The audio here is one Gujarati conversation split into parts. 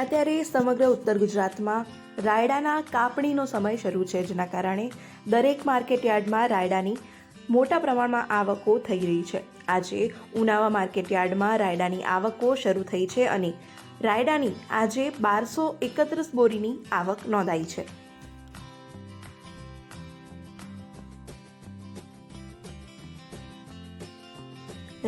અત્યારે સમગ્ર ઉત્તર ગુજરાતમાં રાયડાના કાપણીનો સમય શરૂ છે, જેના કારણે દરેક માર્કેટયાર્ડમાં રાયડાની મોટા પ્રમાણમાં આવકો થઈ રહી છે. આજે ઉનાવા માર્કેટયાર્ડમાં રાયડાની આવકો શરૂ થઈ છે અને રાયડાની આજે 1231 બોરીની આવક નોંધાઈ છે.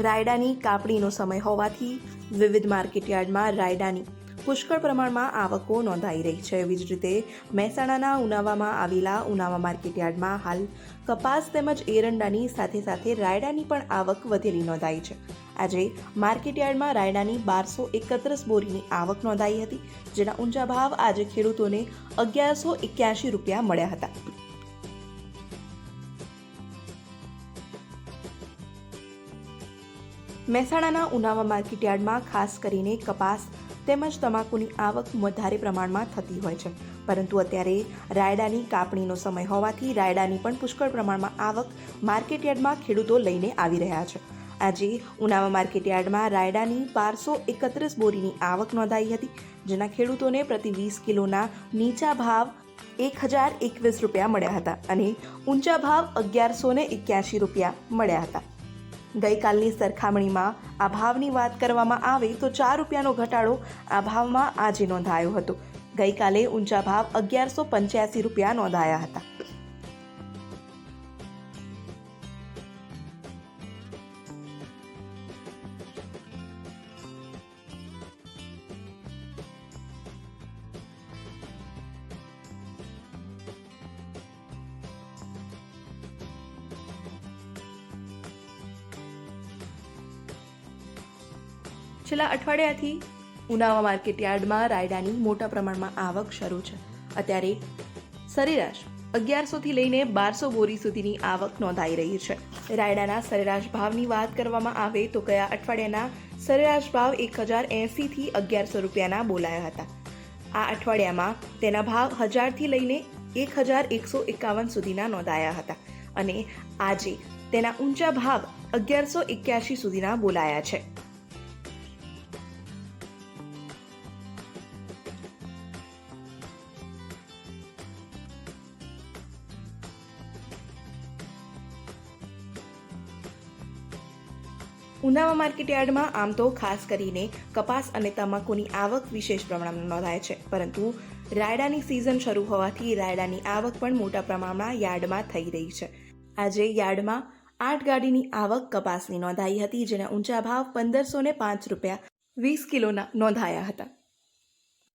રાયડાની કાપણીનો સમય હોવાથી વિવિધ માર્કેટયાર્ડમાં રાયડાની પુષ્કળ પ્રમાણમાં આવકો નોંધાઈ રહી છે. એવી જ રીતે મહેસાણાના ઉનાવામાં આવેલા ઉનાવા માર્કેટયાર્ડમાં હાલ કપાસ તેમજ એરંડાની સાથે સાથે રાયડાની પણ આવક વધેલી નોંધાઈ છે. આજે માર્કેટયાર્ડમાં રાયડાની 1231 બોરીની આવક નોંધાઈ હતી, જેના ઊંચા ભાવ આજે ખેડૂતોને 1181 રૂપિયા મળ્યા હતા. મહેસાણાના ઉનાવા માર્કેટયાર્ડમાં ખાસ કરીને કપાસ તેમજ તમાકુની આવક વધારે પ્રમાણમાં થતી હોય છે, પરંતુ અત્યારે રાયડાની કાપણીનો સમય હોવાથી રાયડાની પણ પુષ્કળ પ્રમાણમાં આવક માર્કેટયાર્ડમાં ખેડૂતો લઈને આવી રહ્યા છે. આજે ઉનાવા માર્કેટયાર્ડમાં રાયડાની 1231 બોરીની આવક નોંધાઈ હતી, જેના ખેડૂતોને પ્રતિ 20 કિલોના નીચા ભાવ 1021 રૂપિયા મળ્યા હતા અને ઊંચા ભાવ 1181 રૂપિયા મળ્યા હતા. ગઈકાલની સરખામણીમાં આ ભાવની વાત કરવામાં આવે તો 4 રૂપિયાનો ઘટાડો આ ભાવમાં આજે નોંધાયો હતો. ગઈકાલે ઊંચા ભાવ 1185 રૂપિયા નોંધાયા હતા. છેલ્લા અઠવાડિયાથી ઉનાવા માર્કેટયાર્ડમાં રાયડાની મોટા પ્રમાણમાં આવક શરૂ છે. અત્યારે સરેરાશ 1100 થી લઈને 1200 બોરી સુધીની આવક નોંધાઈ રહી છે. રાયડાના સરેરાશ ભાવની વાત કરવામાં આવે તો ગયા અઠવાડિયાના સરેરાશ ભાવ 1080 થી 1100 રૂપિયાના બોલાયા હતા. આ અઠવાડિયામાં તેના ભાવ 1000 થી લઈને 1151 સુધીના નોંધાયા હતા અને આજે તેના ઊંચા ભાવ 1181 સુધીના બોલાયા છે. ઉનાવા માર્કેટયાર્ડમાં આમ તો ખાસ કરીને કપાસ અને તમાકુની આવક વિશેષ પ્રમાણમાં નોંધાય છે, પરંતુ રાયડાની સિઝન શરૂ હોવાથી રાયડાની આવક પણ મોટા પ્રમાણમાં યાર્ડમાં થઈ રહી છે. આજે યાર્ડમાં 8 ગાડીની આવક કપાસની નોંધાઈ હતી, જેના ઊંચા ભાવ 1505 રૂપિયા 20 કિલોના નોંધાયા હતા.